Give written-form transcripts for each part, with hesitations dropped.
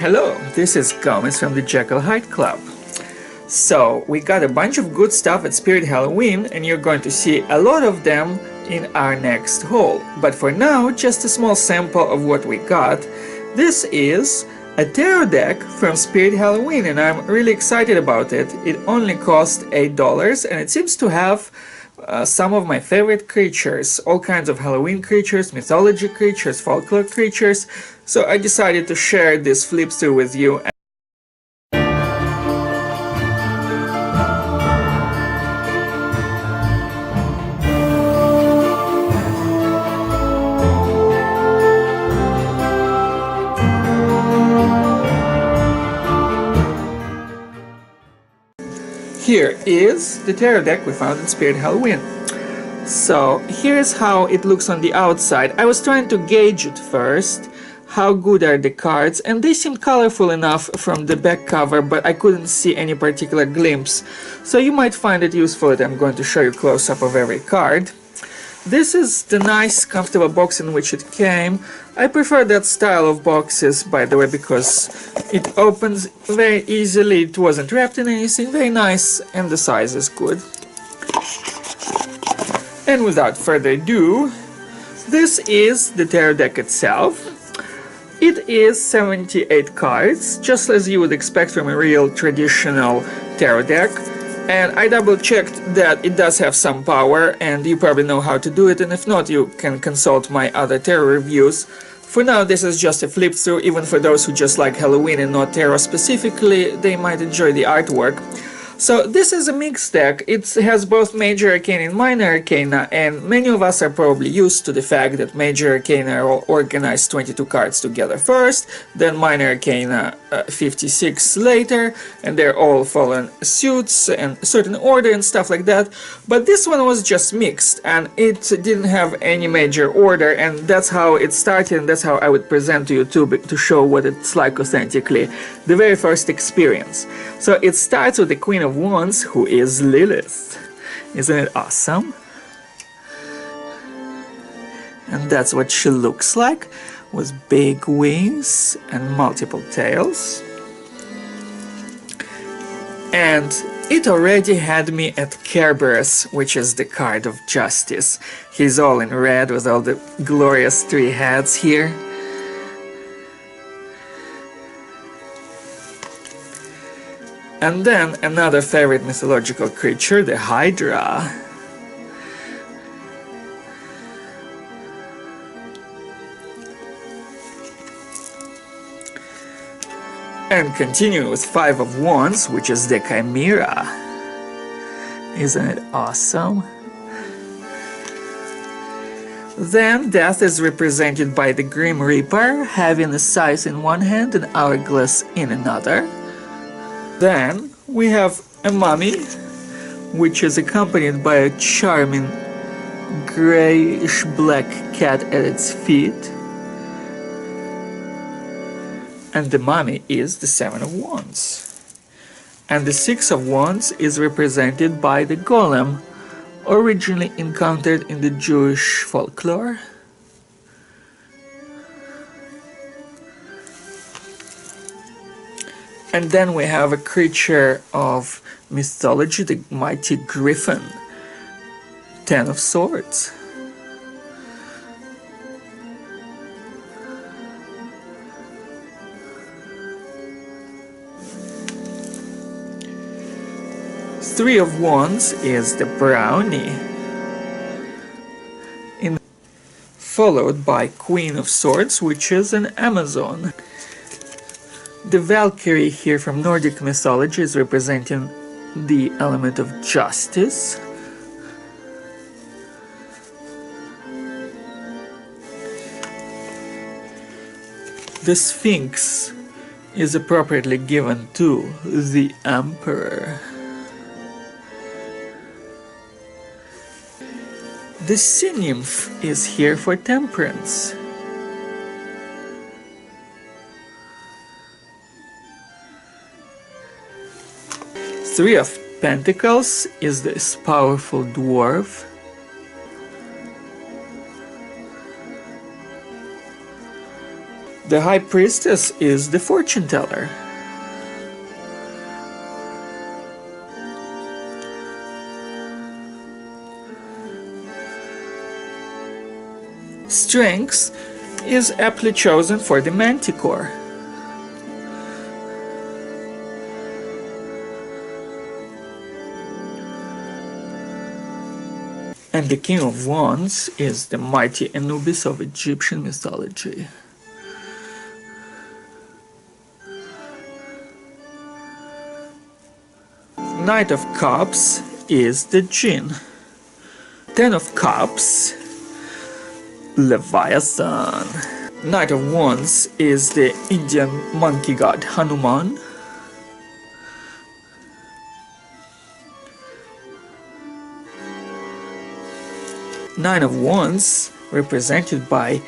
Hello, this is Gomez from the Jekyllhydeclub. So, we got a bunch of good stuff at Spirit Halloween and you're going to see a lot of them in our next haul. But for now, just a small sample of what we got. This is a tarot deck from Spirit Halloween and I'm really excited about it. It only cost $8 and it seems to have some of my favorite creatures, all kinds of Halloween creatures, mythology creatures, folklore creatures. So I decided to share this flip through with you. Here is the tarot deck we found in Spirit Halloween. So here's how it looks on the outside. I was trying to gauge it first, how good are the cards, and they seemed colorful enough from the back cover, but I couldn't see any particular glimpse. So you might find it useful that I'm going to show you a close-up of every card. This is the nice, comfortable box in which it came. I prefer that style of boxes, by the way, because it opens very easily, it wasn't wrapped in anything, very nice, and the size is good. And without further ado, this is the tarot deck itself. It is 78 cards, just as you would expect from a real traditional tarot deck. And I double checked that it does have some power and you probably know how to do it, and if not you can consult my other tarot reviews. For now this is just a flip through, even for those who just like Halloween and not tarot specifically, they might enjoy the artwork. So this is a mixed deck. It has both major arcana and minor arcana, and many of us are probably used to the fact that major arcana are all organized 22 cards together first, then minor arcana 56 later, and they're all following suits and certain order and stuff like that. But this one was just mixed, and it didn't have any major order, and that's how it started, and that's how I would present to you to show what it's like authentically, the very first experience. So it starts with the Queen of Wands, who is Lilith. Isn't it awesome? And that's what she looks like, with big wings and multiple tails. And it already had me at Kerberos, which is the card of justice. He's all in red with all the glorious three heads here. And then another favorite mythological creature, the Hydra. And continue with Five of Wands, which is the Chimera. Isn't it awesome? Then Death is represented by the Grim Reaper, having a scythe in one hand and hourglass in another. Then we have a mummy, which is accompanied by a charming grayish-black cat at its feet. And the mummy is the Seven of Wands. And the Six of Wands is represented by the golem, originally encountered in the Jewish folklore. And then we have a creature of mythology, the mighty griffin, Ten of Swords. Three of Wands is the brownie, followed by Queen of Swords, which is an Amazon. The Valkyrie here from Nordic mythology is representing the element of justice. The Sphinx is appropriately given to the Emperor. The Sea Nymph is here for temperance. Three of Pentacles is this powerful dwarf. The High Priestess is the fortune teller. Strength is aptly chosen for the Manticore. And the King of Wands is the mighty Anubis of Egyptian mythology. Knight of Cups is the Jinn. Ten of Cups, Leviathan. Knight of Wands is the Indian monkey god Hanuman. Nine of Wands, represented by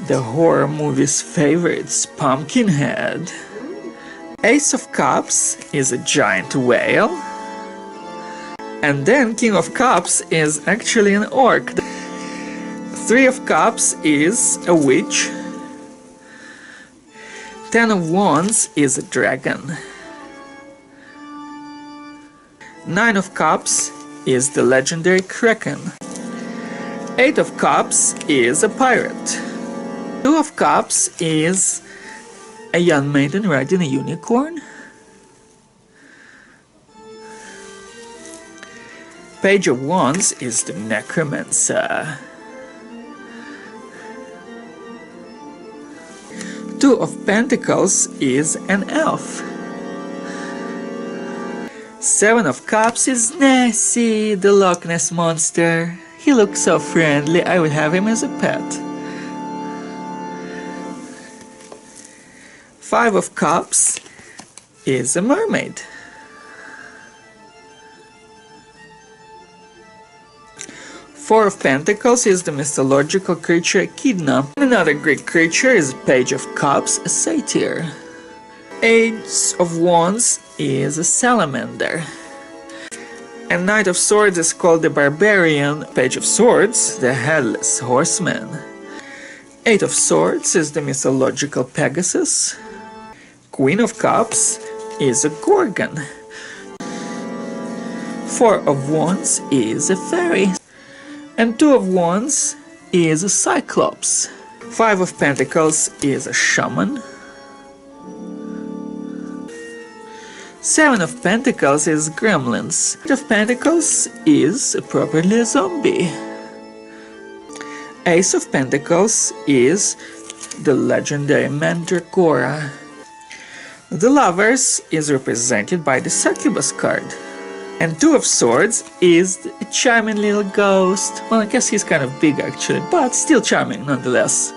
the horror movie's favorites, Pumpkinhead. Ace of Cups is a giant whale. And then King of Cups is actually an orc. Three of Cups is a witch. Ten of Wands is a dragon. Nine of Cups is the legendary Kraken. Eight of Cups is a pirate. Two of Cups is a young maiden riding a unicorn. Page of Wands is the necromancer. Two of Pentacles is an elf. Seven of Cups is Nessie, the Loch Ness monster. He looks so friendly, I would have him as a pet. Five of Cups is a mermaid. Four of Pentacles is the mythological creature Echidna. Another Greek creature is Page of Cups, a satyr. Ace of Wands is a salamander. And Knight of Swords is called the Barbarian. Page of Swords, the Headless Horseman. Eight of Swords is the mythological Pegasus. Queen of Cups is a Gorgon. Four of Wands is a fairy. And Two of Wands is a Cyclops. Five of Pentacles is a shaman. Seven of Pentacles is gremlins. Eight of Pentacles is properly a zombie. Ace of Pentacles is the legendary Mandragora. The Lovers is represented by the Succubus card. And Two of Swords is a charming little ghost. Well, I guess he's kind of big actually, but still charming nonetheless.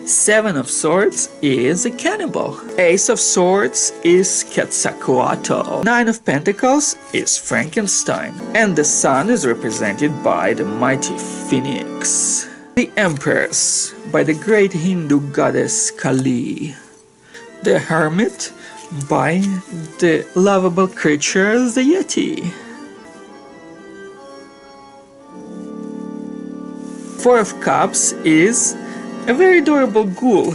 Seven of Swords is a cannibal. Ace of Swords is Quetzalcoatl. Nine of Pentacles is Frankenstein. And the Sun is represented by the mighty Phoenix. The Empress by the great Hindu goddess Kali. The Hermit by the lovable creature the Yeti. Four of Cups is a very adorable ghoul.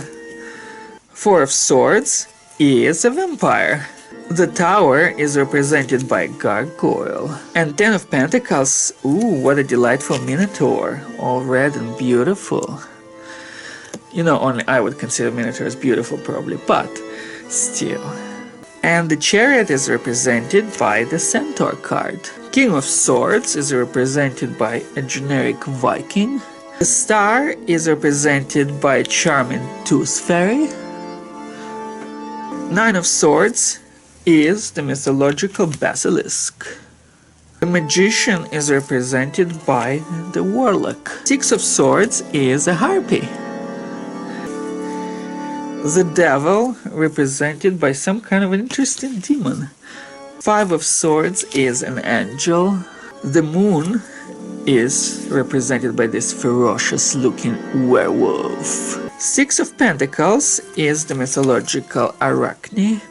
Four of Swords is a vampire. The Tower is represented by a gargoyle. And Ten of Pentacles, ooh, what a delightful minotaur, all red and beautiful. You know, only I would consider minotaurs beautiful probably, but still. And the Chariot is represented by the Centaur card. King of Swords is represented by a generic Viking. The Star is represented by a charming Tooth Fairy. Nine of Swords is the mythological Basilisk. The Magician is represented by the Warlock. Six of Swords is a Harpy. The Devil, represented by some kind of an interesting demon. Five of Swords is an angel. The Moon is represented by this ferocious looking werewolf. Six of Pentacles is the mythological Arachne.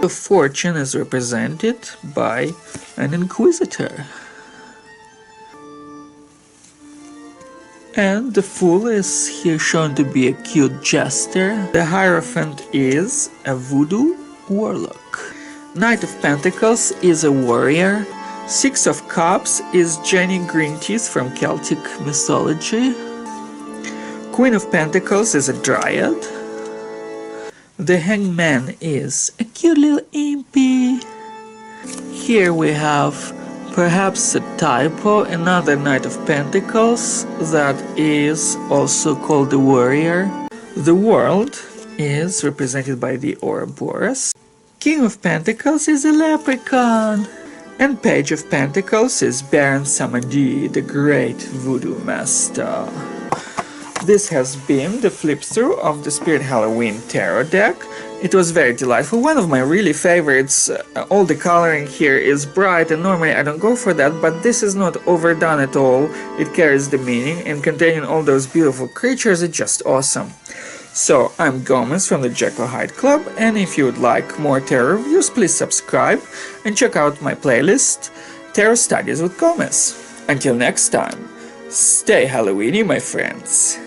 The Fortune is represented by an Inquisitor. And the Fool is here shown to be a cute jester. The Hierophant is a voodoo warlock. Knight of Pentacles is a warrior. Six of Cups is Jenny Greenteeth from Celtic mythology. Queen of Pentacles is a dryad. The Hangman is a cute little impy. Here we have perhaps a typo, another Knight of Pentacles that is also called the Warrior. The World is represented by the Ouroboros. King of Pentacles is a leprechaun. And Page of Pentacles is Baron Samedi, the great voodoo master. This has been the flip through of the Spirit Halloween tarot deck. It was very delightful, one of my really favorites. All the coloring here is bright and normally I don't go for that, but this is not overdone at all. It carries the meaning and containing all those beautiful creatures, it's just awesome. So, I'm Gomez from the Jekyllhydeclub, and if you would like more tarot reviews, please subscribe and check out my playlist, Tarot Studies with Gomez. Until next time, stay Halloweeny, my friends.